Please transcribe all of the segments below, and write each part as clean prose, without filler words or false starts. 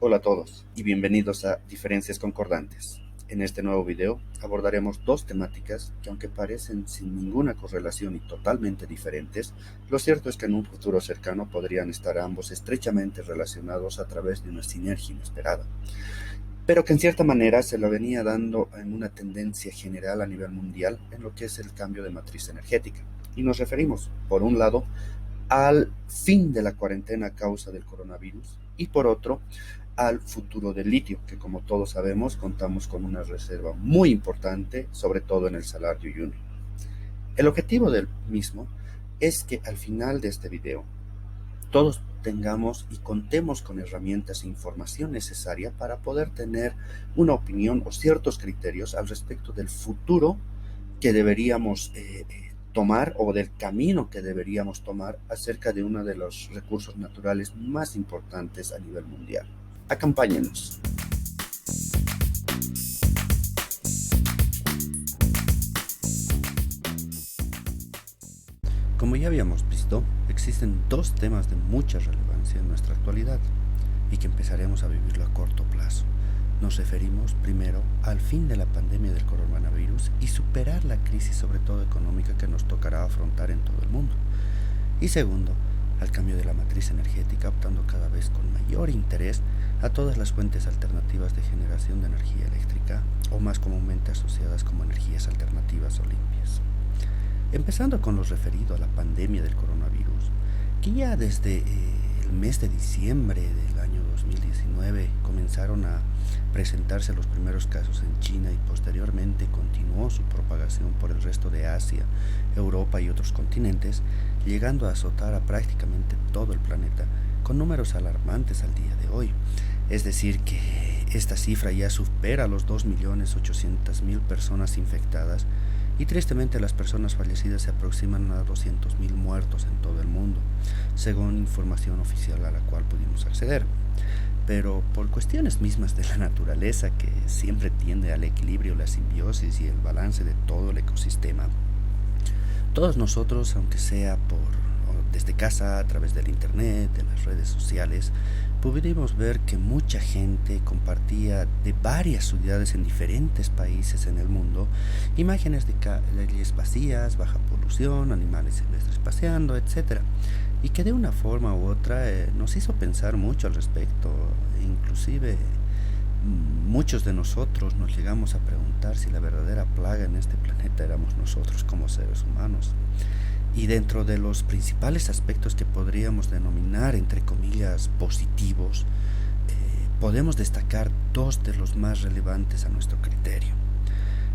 Hola a todos y bienvenidos a Diferencias Concordantes. En este nuevo video abordaremos dos temáticas que, aunque parecen sin ninguna correlación y totalmente diferentes, lo cierto es que en un futuro cercano podrían estar ambos estrechamente relacionados a través de una sinergia inesperada, pero que en cierta manera se lo venía dando en una tendencia general a nivel mundial en lo que es el cambio de matriz energética. Y nos referimos, por un lado, al fin de la cuarentena a causa del coronavirus y por otro, al futuro del litio, que como todos sabemos contamos con una reserva muy importante, sobre todo en el Salar de Uyuni. El objetivo del mismo es que al final de este video todos tengamos y contemos con herramientas e información necesaria para poder tener una opinión o ciertos criterios al respecto del futuro que deberíamos tomar o del camino que deberíamos tomar acerca de uno de los recursos naturales más importantes a nivel mundial. Acompáñenos. Como ya habíamos visto, existen dos temas de mucha relevancia en nuestra actualidad y que empezaremos a vivirlo a corto plazo. Nos referimos primero al fin de la pandemia del coronavirus y superar la crisis, sobre todo económica, que nos tocará afrontar en todo el mundo. Y segundo, al cambio de la matriz energética, optando cada vez con mayor interés a todas las fuentes alternativas de generación de energía eléctrica, o más comúnmente asociadas como energías alternativas o limpias. Empezando con lo referido a la pandemia del coronavirus, que ya desde el mes de diciembre del año 2019 comenzaron a presentarse los primeros casos en China y posteriormente continuó su propagación por el resto de Asia, Europa y otros continentes, llegando a azotar a prácticamente todo el planeta con números alarmantes al día de hoy. Es decir, que esta cifra ya supera los 2.800.000 personas infectadas y tristemente las personas fallecidas se aproximan a 200.000 muertos en todo el mundo, según información oficial a la cual pudimos acceder. Pero por cuestiones mismas de la naturaleza, que siempre tiende al equilibrio, la simbiosis y el balance de todo el ecosistema, todos nosotros, aunque sea desde casa, a través del internet, de las redes sociales, pudimos ver que mucha gente compartía de varias ciudades en diferentes países en el mundo imágenes de calles vacías, baja polución, animales silvestres paseando, etc. Y que de una forma u otra nos hizo pensar mucho al respecto. Inclusive muchos de nosotros nos llegamos a preguntar si la verdadera plaga en este planeta éramos nosotros como seres humanos. Y dentro de los principales aspectos que podríamos denominar, entre comillas, positivos, podemos destacar dos de los más relevantes a nuestro criterio.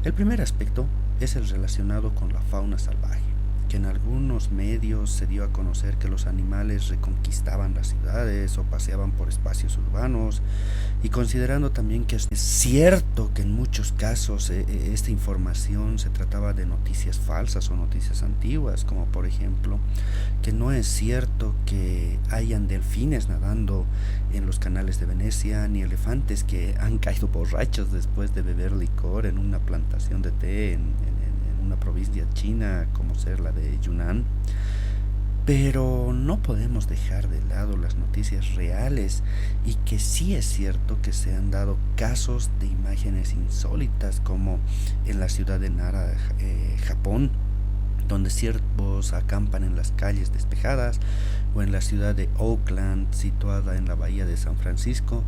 El primer aspecto es el relacionado con la fauna salvaje, que en algunos medios se dio a conocer que los animales reconquistaban las ciudades o paseaban por espacios urbanos, y considerando también que es cierto que en muchos casos esta información se trataba de noticias falsas o noticias antiguas, como por ejemplo que no es cierto que hayan delfines nadando en los canales de Venecia, ni elefantes que han caído borrachos después de beber licor en una plantación de té en una provincia china como ser la de Yunnan. Pero no podemos dejar de lado las noticias reales, y que sí es cierto que se han dado casos de imágenes insólitas, como en la ciudad de Nara, Japón, donde ciervos acampan en las calles despejadas, o en la ciudad de Oakland, situada en la bahía de San Francisco,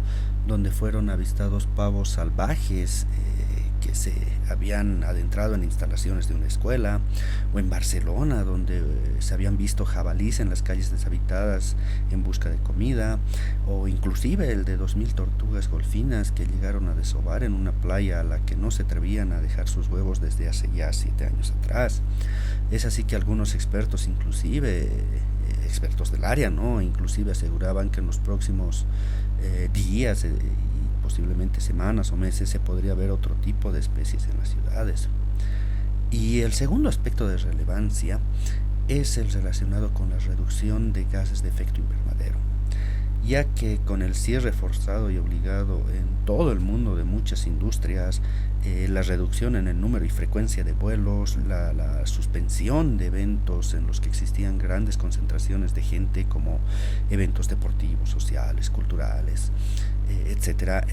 donde fueron avistados pavos salvajes que se habían adentrado en instalaciones de una escuela, o en Barcelona, donde se habían visto jabalíes en las calles deshabitadas en busca de comida, o inclusive el de 2.000 tortugas golfinas que llegaron a desovar en una playa a la que no se atrevían a dejar sus huevos desde hace ya 7 años atrás. Es así que algunos expertos, inclusive expertos del área, ¿no?, inclusive aseguraban que en los próximos días y posiblemente semanas o meses se podría ver otro tipo de especies en las ciudades. Y el segundo aspecto de relevancia es el relacionado con la reducción de gases de efecto invernadero, ya que con el cierre forzado y obligado en todo el mundo de muchas industrias, la reducción en el número y frecuencia de vuelos, la suspensión de eventos en los que existían grandes concentraciones de gente como eventos deportivos, sociales, culturales, etcétera,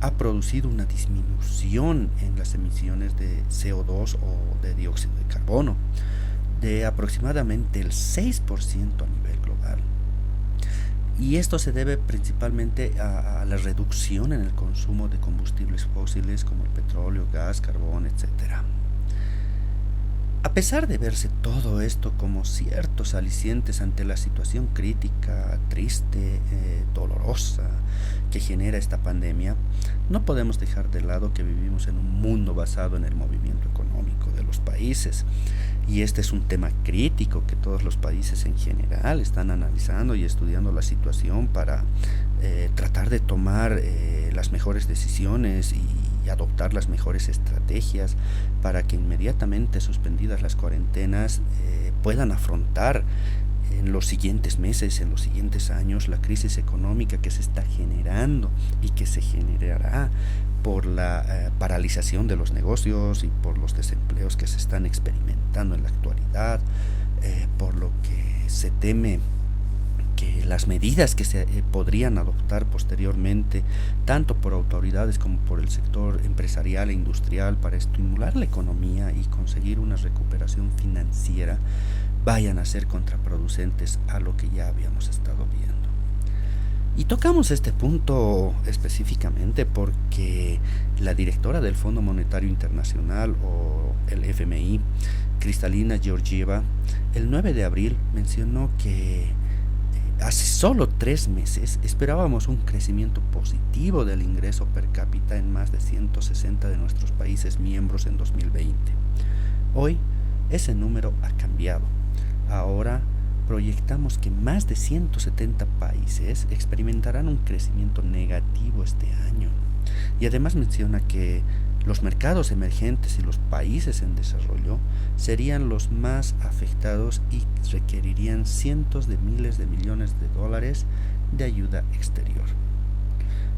ha producido una disminución en las emisiones de CO2 o de dióxido de carbono de aproximadamente el 6% a nivel global. Y esto se debe principalmente a la reducción en el consumo de combustibles fósiles como el petróleo, gas, carbón, etcétera. A pesar de verse todo esto como ciertos alicientes ante la situación crítica, triste, dolorosa que genera esta pandemia, no podemos dejar de lado que vivimos en un mundo basado en el movimiento económico de los países. Y este es un tema crítico que todos los países en general están analizando y estudiando la situación para tratar de tomar las mejores decisiones y adoptar las mejores estrategias para que inmediatamente suspendidas las cuarentenas puedan afrontar en los siguientes meses, en los siguientes años, la crisis económica que se está generando y que se generará por la paralización de los negocios y por los desempleos que se están experimentando en la actualidad, por lo que se teme que las medidas que se podrían adoptar posteriormente, tanto por autoridades como por el sector empresarial e industrial, para estimular la economía y conseguir una recuperación financiera, vayan a ser contraproducentes a lo que ya habíamos estado viendo. Y tocamos este punto específicamente porque la directora del Fondo Monetario Internacional, o el FMI, Kristalina Georgieva, el 9 de abril mencionó que hace solo 3 meses esperábamos un crecimiento positivo del ingreso per cápita en más de 160 de nuestros países miembros en 2020. Hoy ese número ha cambiado. Ahora proyectamos que más de 170 países experimentarán un crecimiento negativo este año. Y además menciona que los mercados emergentes y los países en desarrollo serían los más afectados y requerirían cientos de miles de millones de dólares de ayuda exterior.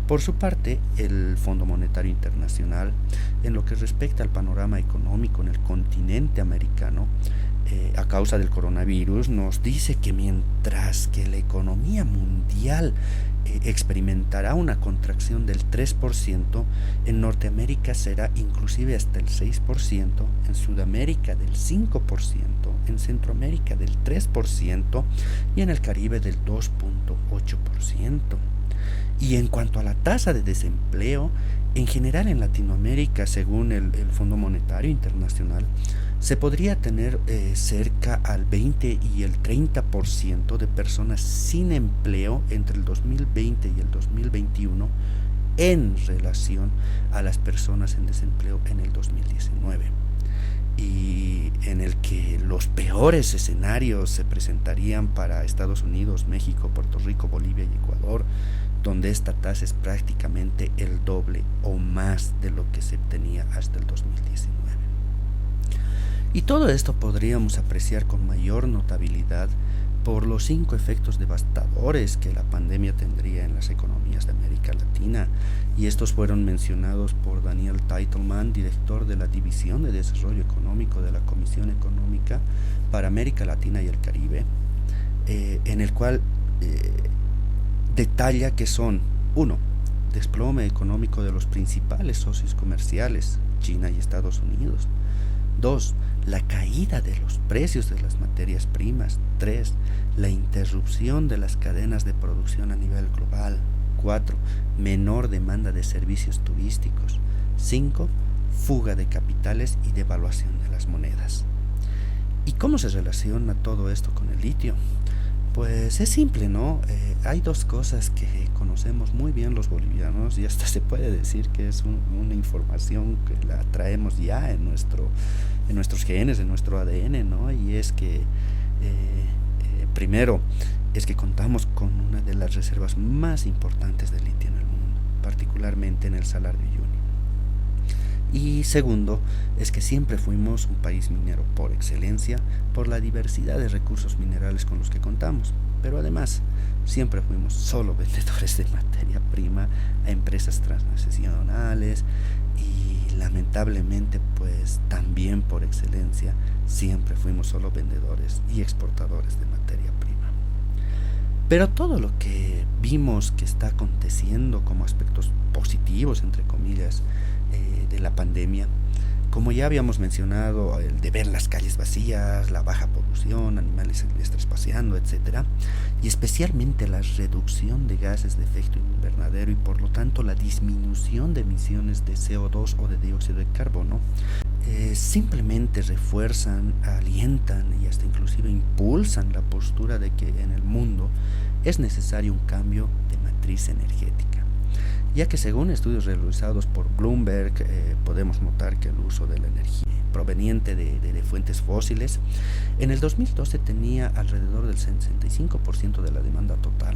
Por su parte, el Fondo Monetario Internacional, en lo que respecta al panorama económico en el continente americano, a causa del coronavirus, nos dice que mientras que la economía mundial experimentará una contracción del 3%, en Norteamérica será inclusive hasta el 6%, en Sudamérica del 5%, en Centroamérica del 3% y en el Caribe del 2.8%. Y en cuanto a la tasa de desempleo, en general en Latinoamérica, según el Fondo Monetario Internacional, se podría tener cerca al 20 y el 30% de personas sin empleo entre el 2020 y el 2021 en relación a las personas en desempleo en el 2019. Y en el que los peores escenarios se presentarían para Estados Unidos, México, Puerto Rico, Bolivia y Ecuador, donde esta tasa es prácticamente el doble o más de lo que se tenía hasta el 2019. Y todo esto podríamos apreciar con mayor notabilidad por los 5 efectos devastadores que la pandemia tendría en las economías de América Latina, y estos fueron mencionados por Daniel Teitelman, director de la División de Desarrollo Económico de la Comisión Económica para América Latina y el Caribe, en el cual detalla que son: 1. Desplome económico de los principales socios comerciales, China y Estados Unidos. 2. La caída de los precios de las materias primas. 3. La interrupción de las cadenas de producción a nivel global. 4. Menor demanda de servicios turísticos. 5. Fuga de capitales y devaluación de las monedas. ¿Y cómo se relaciona todo esto con el litio? Pues es simple, ¿no? Hay 2 cosas que conocemos muy bien los bolivianos, y hasta se puede decir que es una información que la traemos ya en nuestros genes, en nuestro ADN, ¿no? Y es que, primero, es que contamos con una de las reservas más importantes de litio en el mundo, particularmente en el Salar de Uyuni. Y segundo, es que siempre fuimos un país minero por excelencia, por la diversidad de recursos minerales con los que contamos. Pero además, siempre fuimos solo vendedores de materia prima a empresas transnacionales y lamentablemente pues también por excelencia siempre fuimos solo vendedores y exportadores de materia prima. Pero todo lo que vimos que está aconteciendo como aspectos positivos, entre comillas, de la pandemia, como ya habíamos mencionado, el de ver las calles vacías, la baja polución, animales silvestres paseando, etcétera, y especialmente la reducción de gases de efecto invernadero y por lo tanto la disminución de emisiones de CO2 o de dióxido de carbono, simplemente refuerzan, alientan y hasta inclusive impulsan la postura de que en el mundo es necesario un cambio de matriz energética, ya que según estudios realizados por Bloomberg podemos notar que el uso de la energía proveniente de fuentes fósiles en el 2012 tenía alrededor del 65% de la demanda total.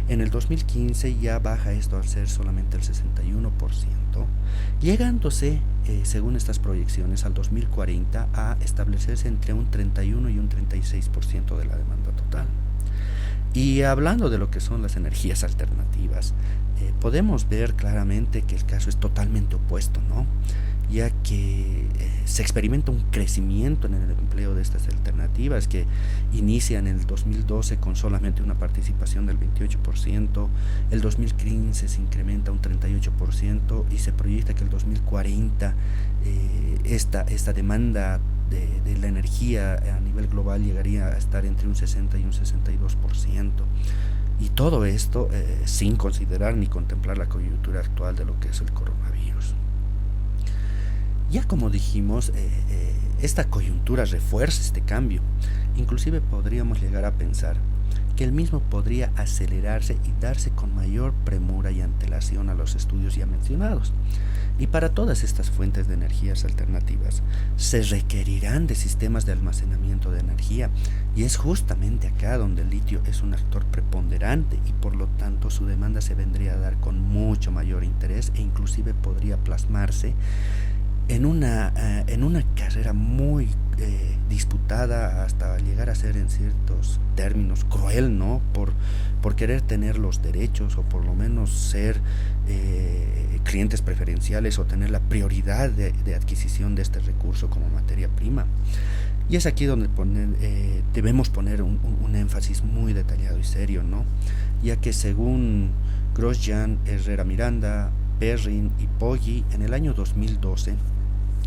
En el 2015 ya baja esto al ser solamente el 61%, llegándose, según estas proyecciones, al 2040 a establecerse entre un 31 y un 36% de la demanda total. Y hablando de lo que son las energías alternativas, podemos ver claramente que el caso es totalmente opuesto, ¿no? Ya que se experimenta un crecimiento en el empleo de estas alternativas que inicia en el 2012 con solamente una participación del 28%, el 2015 se incrementa un 38% y se proyecta que el 2040 esta demanda de la energía a nivel global llegaría a estar entre un 60 y un 62%. Y todo esto sin considerar ni contemplar la coyuntura actual de lo que es el coronavirus. Ya como dijimos, esta coyuntura refuerza este cambio. Inclusive podríamos llegar a pensar que el mismo podría acelerarse y darse con mayor premura y antelación a los estudios ya mencionados. Y para todas estas fuentes de energías alternativas se requerirán de sistemas de almacenamiento de energía, y es justamente acá donde el litio es un actor preponderante y por lo tanto su demanda se vendría a dar con mucho mayor interés e inclusive podría plasmarse en una carrera muy disputada hasta llegar a ser en ciertos términos cruel, ¿no? Por querer tener los derechos o por lo menos ser clientes preferenciales o tener la prioridad de adquisición de este recurso como materia prima. Y es aquí donde debemos poner un énfasis muy detallado y serio, ¿no? Ya que según Grosjean, Herrera Miranda, Perrin y Poggi, en el año 2012,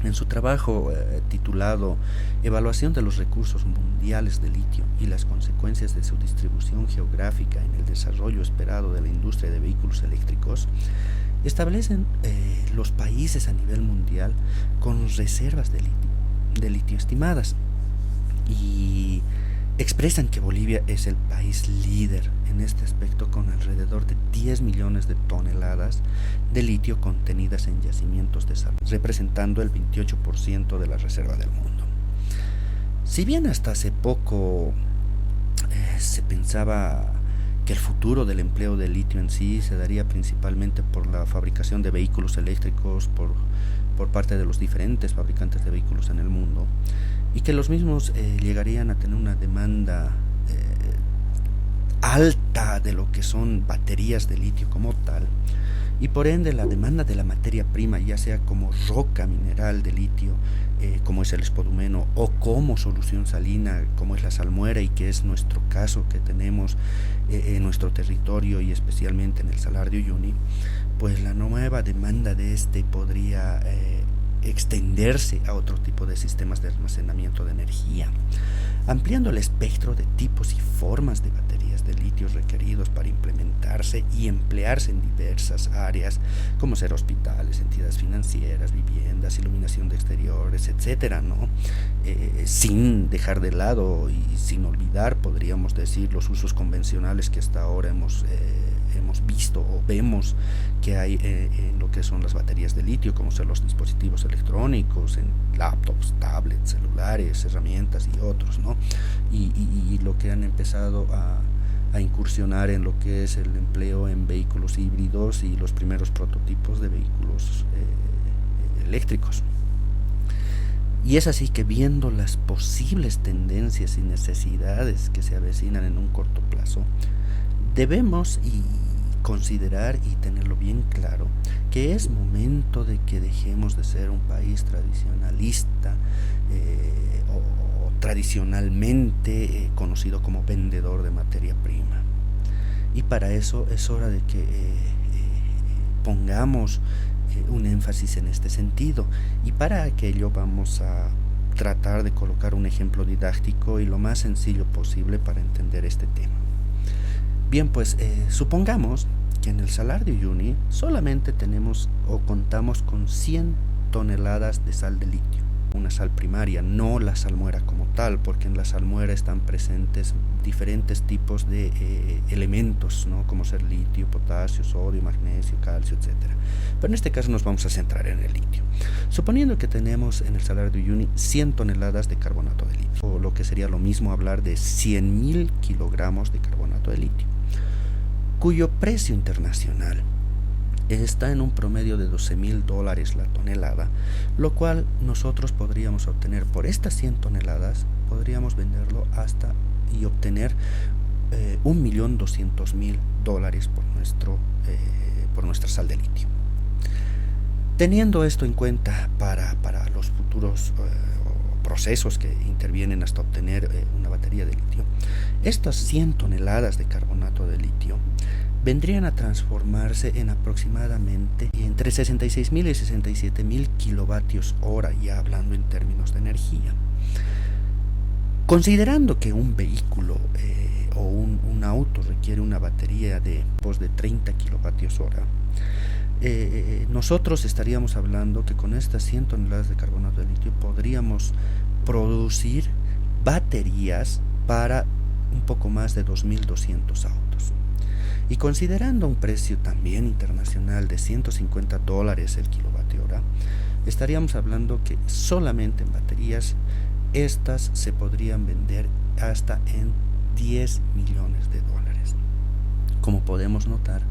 en su trabajo titulado Evaluación de los recursos mundiales de litio y las consecuencias de su distribución geográfica en el desarrollo esperado de la industria de vehículos eléctricos, establecen los países a nivel mundial con reservas de litio estimadas y expresan que Bolivia es el país líder en este aspecto con alrededor de 10 millones de toneladas de litio contenidas en yacimientos de sal, representando el 28% de la reserva del mundo. Si bien hasta hace poco se pensaba que el futuro del empleo del litio en sí se daría principalmente por la fabricación de vehículos eléctricos por parte de los diferentes fabricantes de vehículos en el mundo, y que los mismos llegarían a tener una demanda alta de lo que son baterías de litio como tal, y por ende la demanda de la materia prima, ya sea como roca mineral de litio, como es el espodumeno, o como solución salina, como es la salmuera, y que es nuestro caso que tenemos en nuestro territorio y especialmente en el Salar de Uyuni, pues la nueva demanda de este podría extenderse a otro tipo de sistemas de almacenamiento de energía, ampliando el espectro de tipos y formas de baterías de litio requeridos para implementarse y emplearse en diversas áreas, como ser hospitales, entidades financieras, viviendas, iluminación de exteriores, etcétera, ¿no? Sin dejar de lado y sin olvidar, podríamos decir, los usos convencionales que hasta ahora hemos visto o vemos que hay en lo que son las baterías de litio, como son los dispositivos electrónicos, en laptops, tablets, celulares, herramientas y otros, ¿no? Y lo que han empezado a incursionar en lo que es el empleo en vehículos híbridos y los primeros prototipos de vehículos eléctricos. Y es así que viendo las posibles tendencias y necesidades que se avecinan en un corto plazo, debemos considerar y tenerlo bien claro que es momento de que dejemos de ser un país tradicionalista o tradicionalmente conocido como vendedor de materia prima. Y para eso es hora de que pongamos un énfasis en este sentido, y para aquello vamos a tratar de colocar un ejemplo didáctico y lo más sencillo posible para entender este tema. Bien, pues supongamos que en el Salar de Uyuni solamente tenemos o contamos con 100 toneladas de sal de litio, una sal primaria, no la salmuera como tal, porque en la salmuera están presentes diferentes tipos de elementos, ¿no? Como ser litio, potasio, sodio, magnesio, calcio, etc. Pero en este caso nos vamos a centrar en el litio. Suponiendo que tenemos en el Salar de Uyuni 100 toneladas de carbonato de litio, o lo que sería lo mismo hablar de 100.000 kilogramos de carbonato de litio, cuyo precio internacional está en un promedio de $12,000 la tonelada, lo cual nosotros podríamos obtener por estas 100 toneladas, podríamos venderlo hasta y obtener $1.200.000 por nuestra sal de litio. Teniendo esto en cuenta para los futuros procesos que intervienen hasta obtener una batería de litio, estas 100 toneladas de carbonato de litio vendrían a transformarse en aproximadamente entre 66.000 y 67.000 kilovatios hora, ya hablando en términos de energía. Considerando que un vehículo o un auto requiere una batería de 30 kilovatios hora, nosotros estaríamos hablando que con estas 100 toneladas de carbonato de litio podríamos producir baterías para un poco más de 2.200 autos. Y considerando un precio también internacional de $150 el kilovatio hora, estaríamos hablando que solamente en baterías estas se podrían vender hasta en $10 millones. Como podemos notar,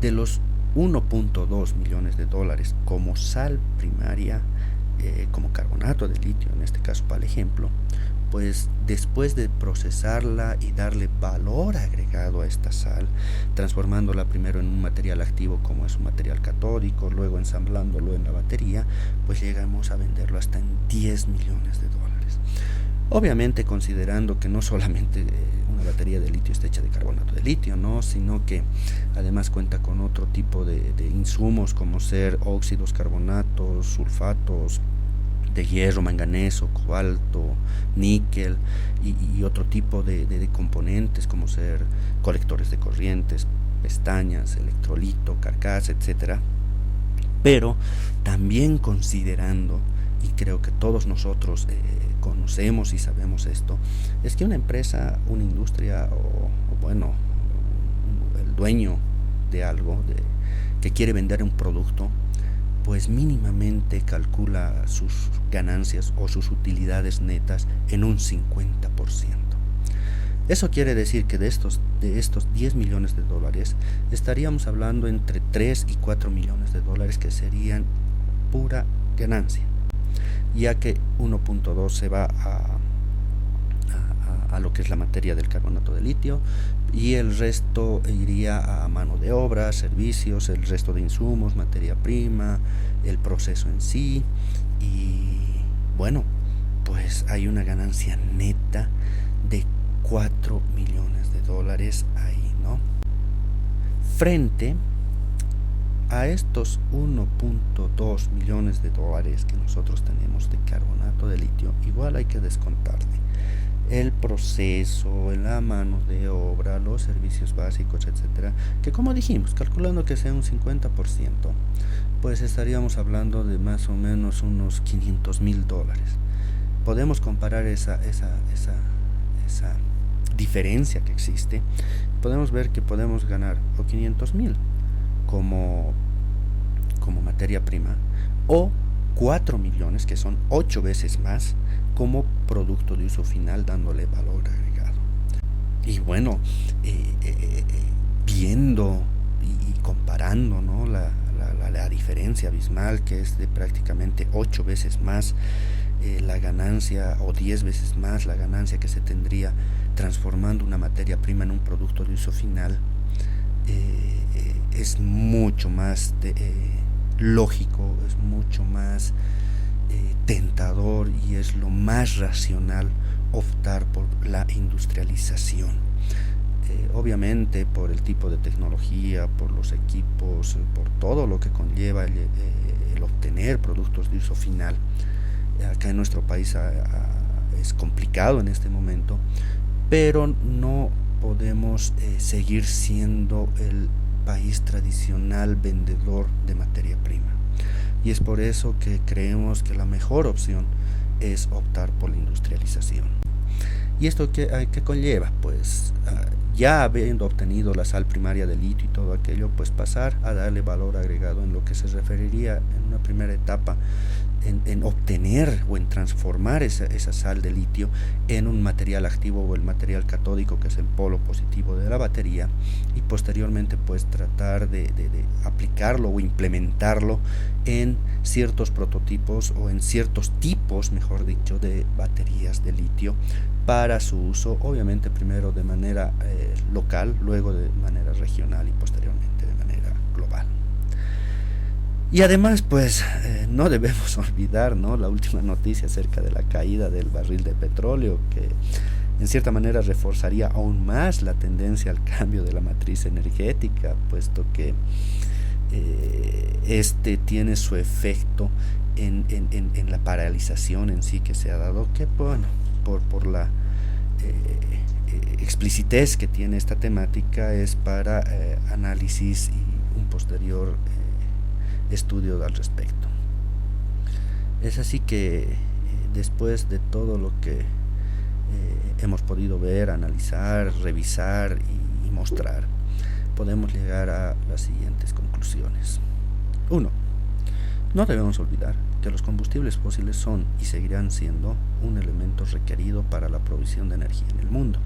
de los $1.2 millones como sal primaria, como carbonato de litio, en este caso para el ejemplo, pues después de procesarla y darle valor agregado a esta sal, transformándola primero en un material activo como es un material catódico, luego ensamblándolo en la batería, pues llegamos a venderlo hasta en $10 millones. Obviamente considerando que no solamente una batería de litio está hecha de carbonato de litio, ¿no? Sino que además cuenta con otro tipo de insumos como ser óxidos, carbonatos, sulfatos de hierro, manganeso, cobalto, níquel y otro tipo de componentes como ser colectores de corrientes, pestañas, electrolito, carcasa, etcétera. Pero también considerando, y creo que todos nosotros conocemos y sabemos esto, es que una empresa, una industria el dueño de algo que quiere vender un producto, pues mínimamente calcula sus ganancias o sus utilidades netas en un 50%. Eso quiere decir que de estos $10 millones estaríamos hablando entre 3 y 4 millones de dólares que serían pura ganancia, ya que 1.2 se va a lo que es la materia del carbonato de litio y el resto iría a mano de obra, servicios, el resto de insumos, materia prima, el proceso en sí, y bueno, pues hay una ganancia neta de 4 millones de dólares ahí, ¿no? Frente a estos 1.2 millones de dólares que nosotros tenemos de carbonato de litio, igual hay que descontarle el proceso, la mano de obra, los servicios básicos, etcétera, que como dijimos, calculando que sea un 50%, pues estaríamos hablando de más o menos unos $500,000. Podemos comparar esa diferencia que existe. Podemos ver que podemos ganar o 500,000 como materia prima, o 4 millones, que son 8 veces más, como producto de uso final, dándole valor agregado. Y bueno, viendo y comparando, ¿no?, la diferencia abismal, que es de prácticamente 8 veces más la ganancia o 10 veces más la ganancia que se tendría transformando una materia prima en un producto de uso final, es mucho más lógico, es mucho más tentador y es lo más racional optar por la industrialización. Obviamente por el tipo de tecnología, por los equipos, por todo lo que conlleva el obtener productos de uso final. Acá en nuestro país es complicado en este momento, pero no podemos seguir siendo el país tradicional vendedor de materia prima. Y es por eso que creemos que la mejor opción es optar por la industrialización. ¿Y esto qué conlleva? Pues ya habiendo obtenido la sal primaria de litio y todo aquello, pues pasar a darle valor agregado en lo que se referiría en una primera etapa en obtener o en transformar esa sal de litio en un material activo o el material catódico, que es el polo positivo de la batería, y posteriormente pues tratar de aplicarlo o implementarlo en ciertos prototipos o en ciertos tipos, mejor dicho, de baterías de litio para su uso, obviamente primero de manera local, luego de manera regional y posteriormente de manera global. Y además, pues, no debemos olvidar, ¿no?, la última noticia acerca de la caída del barril de petróleo, que en cierta manera reforzaría aún más la tendencia al cambio de la matriz energética, puesto que este tiene su efecto en la paralización en sí que se ha dado, que bueno, por la explicitez que tiene esta temática, es para análisis y un posterior estudio al respecto. Es así que después de todo lo que hemos podido ver, analizar, revisar y mostrar, podemos llegar a las siguientes conclusiones. 1. No debemos olvidar que los combustibles fósiles son y seguirán siendo un elemento requerido para la provisión de energía en el mundo,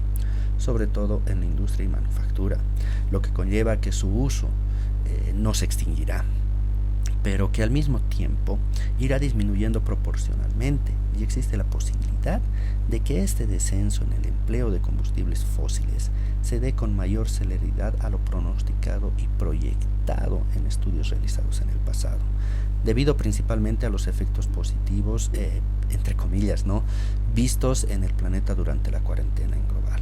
sobre todo en la industria y manufactura, lo que conlleva que su uso no se extinguirá, pero que al mismo tiempo irá disminuyendo proporcionalmente, y existe la posibilidad de que este descenso en el empleo de combustibles fósiles se dé con mayor celeridad a lo pronosticado y proyectado en estudios realizados en el pasado, debido principalmente a los efectos positivos, entre comillas, ¿no?, vistos en el planeta durante la cuarentena en global.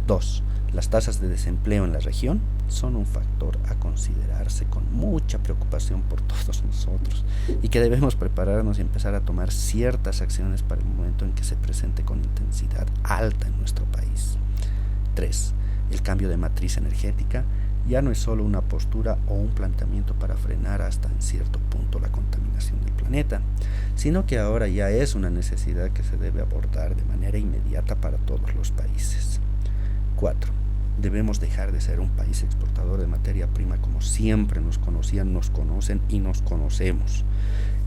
2. Las tasas de desempleo en la región son un factor a considerarse con mucha preocupación por todos nosotros, y que debemos prepararnos y empezar a tomar ciertas acciones para el momento en que se presente con intensidad alta en nuestro país. 3. El cambio de matriz energética ya no es solo una postura o un planteamiento para frenar hasta en cierto punto la contaminación del planeta, sino que ahora ya es una necesidad que se debe abordar de manera inmediata para todos los países. 4. Debemos dejar de ser un país exportador de materia prima como siempre nos conocían, nos conocen y nos conocemos,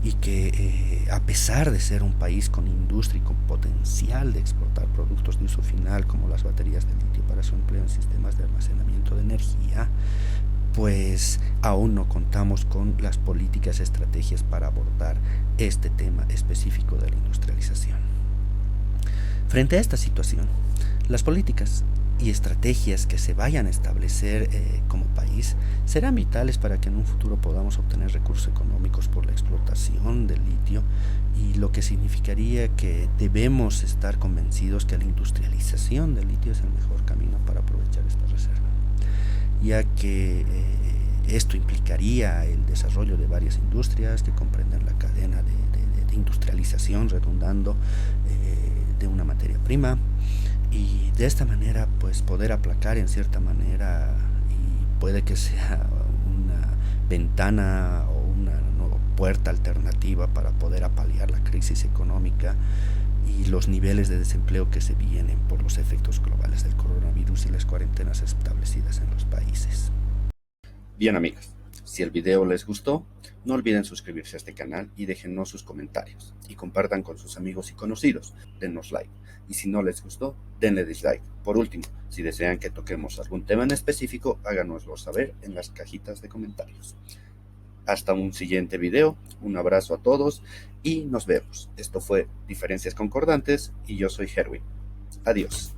y que a pesar de ser un país con industria y con potencial de exportar productos de uso final como las baterías de litio para su empleo en sistemas de almacenamiento de energía, pues aún no contamos con las políticas, estrategias para abordar este tema específico de la industrialización. Frente a esta situación, las políticas y estrategias que se vayan a establecer como país serán vitales para que en un futuro podamos obtener recursos económicos por la explotación del litio, y lo que significaría que debemos estar convencidos que la industrialización del litio es el mejor camino para aprovechar esta reserva, ya que esto implicaría el desarrollo de varias industrias que comprenden la cadena de industrialización, redundando, de una materia prima, y de esta manera pues poder aplacar en cierta manera, y puede que sea una ventana o una nueva puerta alternativa para poder apalear la crisis económica y los niveles de desempleo que se vienen por los efectos globales del coronavirus y las cuarentenas establecidas en los países. Bien, amigos, si el video les gustó, no olviden suscribirse a este canal y déjennos sus comentarios, y compartan con sus amigos y conocidos. Denos like, y si no les gustó, denle dislike. Por último, si desean que toquemos algún tema en específico, háganoslo saber en las cajitas de comentarios. Hasta un siguiente video, un abrazo a todos y nos vemos. Esto fue Diferencias Concordantes y yo soy Herwin. Adiós.